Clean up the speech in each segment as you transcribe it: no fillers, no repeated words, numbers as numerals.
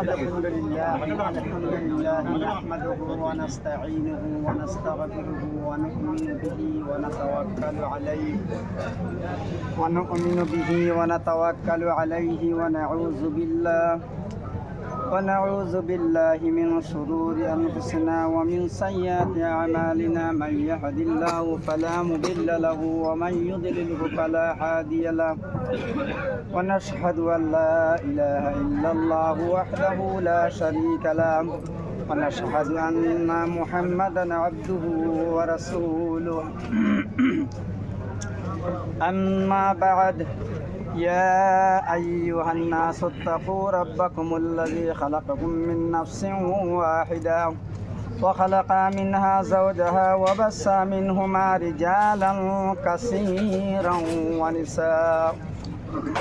الحمد لله نحمده ونستعينه ونستغفره ونؤمن به ونتوكل عليه ونعوذ بالله من شرور أنفسنا ومن سيئات أعمالنا من يهد الله فلا مضل له ومن يضلله فلا هادي له ونشهد أن لا إله إلا الله وحده لا شريك له ونشهد أن محمدا عبده ورسوله أما بعد يا أيها الناس اتقوا ربكم الذي خلقكم من نفس واحدة وخلق منها زوجها وبث منهما رجالا كثيرا ونساء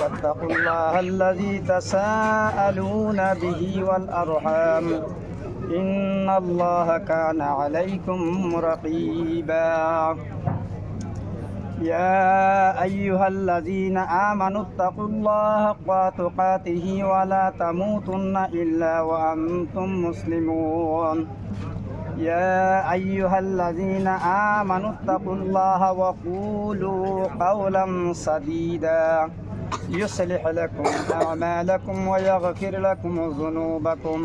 واتقوا الله الذي تساءلون به والأرحام إن الله كان عليكم رقيبا يا أيها الذين آمنوا اتقوا الله حق تقاته ولا تموتن إلا وأنتم مسلمون يا أيها الذين آمنوا اتقوا الله وقولوا قولا سديدا يصلح لكم أعمالكم ويغفر لكم ذنوبكم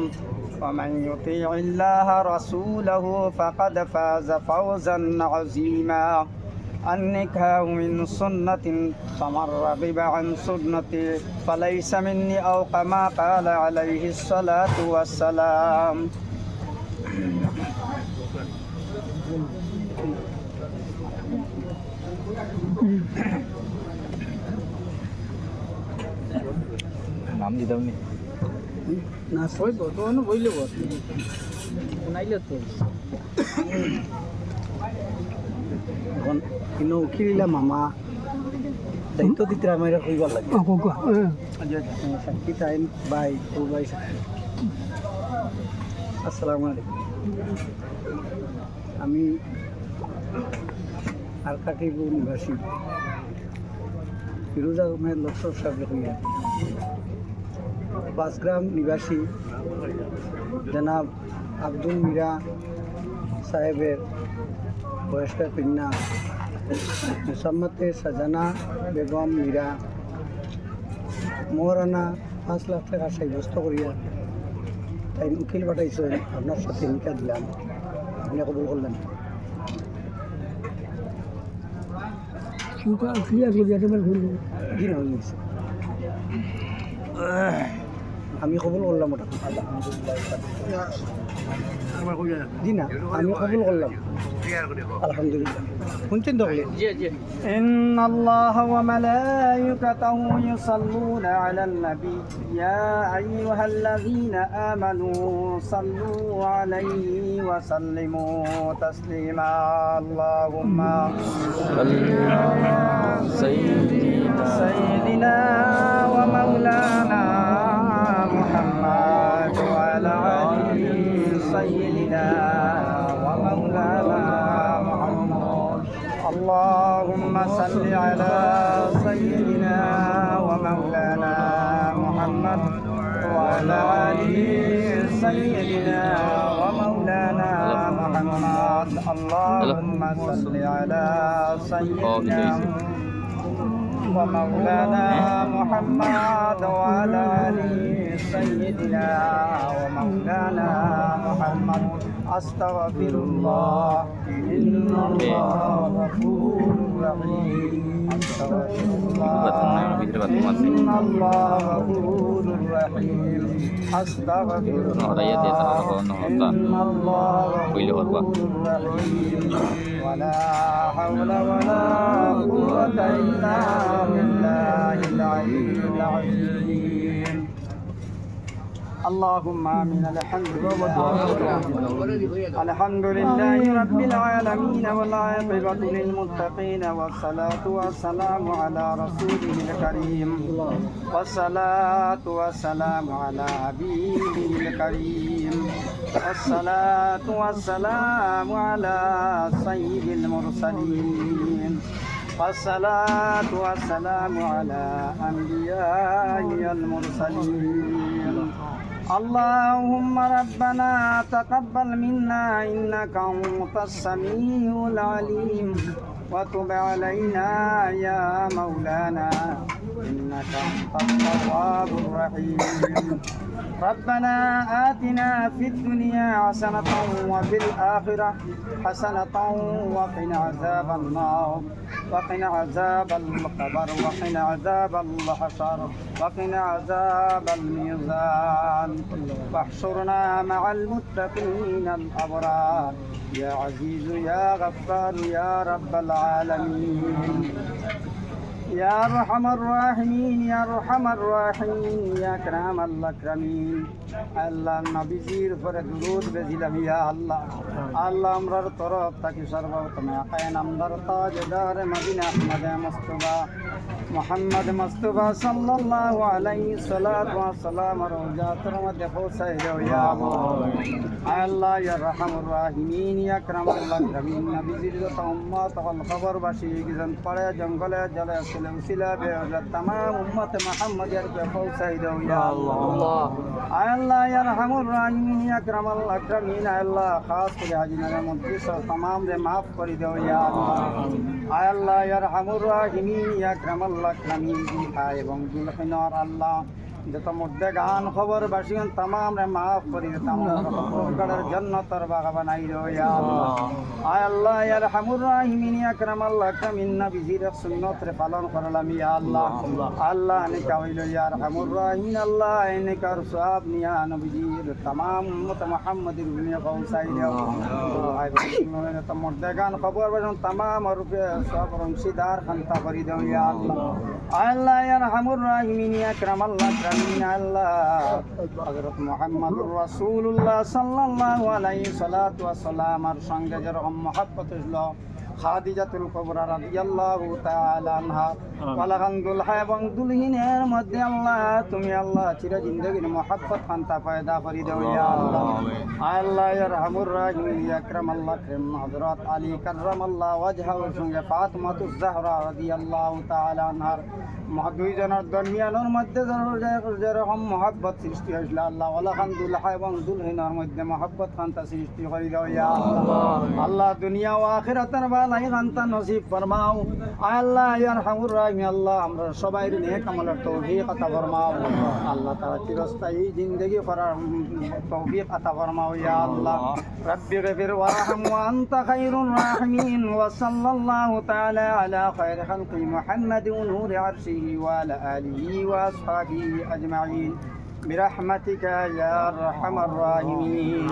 ومن يطيع الله رسوله فقد فاز فوزا عظيما النكاح من سنة فمن رغب عن سنتي فليس مني أو كما قال عليه الصلاة والسلام নাম দিতাম না সই বর্তমানে বইলে নাইলে তো এখন কিন্তু উকিলা মামা দায়িত্ব দিতে আমার কইবার লাগে সাক্ষী টাইম বাই ও বাই আসসালামু আলাইকুম আমি আলকাটিপুর নিবাসী ফিরোজ আহমেদ লক্ষ্য সাহেব হইয়া পাঁচগ্রাম নিবাসী জনাব আব্দুল মিরা সাহেবের বয়স্কা কন্যা মুসাম্মতে সাজানা বেগম মীরা মোহরানা 5 লাখ টাকা সাব্যস্ত করিয়া তাই উকিল পাঠাইছেন আপনার সাথে নিকা দিলাম আপনি কবুল করলেন আমি কবুল করলাম ওটা জি না আমি কবুল করলাম আলহামদুলিল্লাহ শুনছেন তো إن الله وملائكته يصلون على النبي يا أيها الذين آمنوا صلوا عليه وسلموا تسليما اللهم صل على سيدنا ومولانا محمد وعلى آله سيدنا ومولانا محمد اللهم صل على سيدنا ومولانا محمد وعلى آله سيدنا ومولانا محمد اللهم صل على سيدنا ومولانا محمد وعلى آله سيدنا ومولانا محمد أستغفر الله إن الله غفور رحيم أستغفر الله إن الله غفور رحيم أستغفر الله إن الله غفور رحيم ولا حول ولا قوة إلا بالله العظيم اللهم آمين الحمد لله رب العالمين والعاقبة للمتقين والصلاة والسلام على رسوله الكريم والصلاة والسلام على حبيبه الكريم والصلاة والسلام على سيد المرسلين والصلاة والسلام على أنبياء المرسلين اللهم ربنا تقبل منا إنك أنت السميع العليم وتب علينا يا مولانا إنك أنت التواب الرحيم ربنا آتنا في الدنيا حسنة وفي الآخرة حسنة وقنا عذاب النار وقنا عذاب القبر وقنا عذاب الحشر وقنا عذاب الميزان واحشرنا مع المتقين الأبرار يا عزيز يا غفار يا رب العالمين يا أرحم الراحمين يا أرحم الراحمين يا أكرم الأكرمين আল্লাহ নবীজির উপরে দুরূদ বেজিলাম ইয়া আল্লাহ আল্লাহ আমরার তরফ থেকে সর্বপ্রথমে আকায়ে নামদার তাজদার মদিনা আহমদ মুস্তাফা মুহাম্মদ মুস্তাফা সাল্লাল্লাহু আলাইহি সাল্লাতু ওয়া সালাম রওজাতের মধ্যে পৌঁছায় দাও ইয়া আল্লাহ ইয়া আরহামুর রাহিমিন ইয়া আকরামুল আকরামিন নবীজির যত উম্মত হল খবরবাসী গিজন পড়ে জঙ্গলে জলে ছিল উসিলা বে तमाम উম্মত মুহাম্মদিয়ার কে পৌঁছায় দাও ইয়া আল্লাহ আল্লাহ ইয়া আরহামুর রাহিমিন ইয়া আকরামুল আকরামিন আল্লাহ খাস করে হাজিনার মধ্যে সব तमाम রে maaf করে দাও ইয়া আল্লাহ ইয়া আরহামুর রাহিমিন ইয়া আকরামুল আকরামিন এবং দুলহিনার আল্লাহ যত মধ্যে গান খবর বাসিন तमाम রে maaf করে तमाम গড়ের জান্নাতের বাগা বানাই দাও ইয়া আল্লাহ ইয়া আরহামুর রাহিমিন ইয়া আকরামুল আকরামিন নবীজির সুন্নাত রে পালন করলাম ইয়া আল্লাহ আল্লাহ নে কাওয়াইল ইয়া আরহামুর রাহিমিন আল্লাহ নে কার সওয়াব নিয়া নবীজির तमाम উম্মত মুহাম্মদির দুনিয়া পৌঁছাই দাও আই বলে তো মধ্যে গান খবর বাসিন तमाम রূপে সব অংশীদার খান্তা করে দাও ইয়া আল্লাহ আল্লাহ ইয়া আরহামুর রাহিমিন ইয়া আকরামুল আকরামিন আল্লাহ হযরত মুহাম্মদুর রাসূলুল্লাহ সাল্লাল্লাহু আলাইহি সাল্লাতু ওয়া সাল্লাম আর সঙ্গে যেরকম মহব্বত হলো খাদিজাতুল কুবরা রাদিয়াল্লাহু তাআলা আনহা ওয়ালাগানদুল এবং দুলহিনের মধ্যে আল্লাহ তুমি আল্লাহ চির জিন্দেগীর মহব্বত খান্তা পয়দা করে দাও ইয়া আল্লাহ আল্লাহ ইয়া আরহামুর রাহিমিন ইয়া আকরামাল আকরাম হযরত আলী কাররামাল্লাহু ওয়াজহার সঙ্গে ফাতিমাতুজ জাহরা রাদিয়াল্লাহু তাআলা আনহার দুইজনের দরমিয়ানের মধ্যে যেরকম মহব্বত সৃষ্টি হয়েছিল আল্লাহ ওয়ালাগানদুল এবং দুলহিনের মধ্যে মহব্বত খান্তা সৃষ্টি করে দাও ইয়া আল্লাহ আল্লাহ দুনিয়া ও আখিরাতের বালাই খান্তা নসিব ফরমাও আল্লাহ ইয়া আরহামুর রাহিমিন আল্লাহ আমরা সবাই নেক আমলের তৌফিক আতা ফরমাও আল্লাহ তাআলা চিরস্থায়ী জিন্দেগি করার তৌফিক আতা ফরমাও ইয়া আল্লাহ রব্বি গফির ওয়ারহাম ওয়া আনতা খায়রুর রাহিমিন ওয়া সাল্লাল্লাহু তাআলা আলা খায়রি খালকি মুহাম্মাদিন ওয়া নূরি আরশিহি ওয়া আলা আলিহি ওয়া আসহাবিহি আজমাইন বিরহমাতিকা ইয়া আরহামার রাহিমিন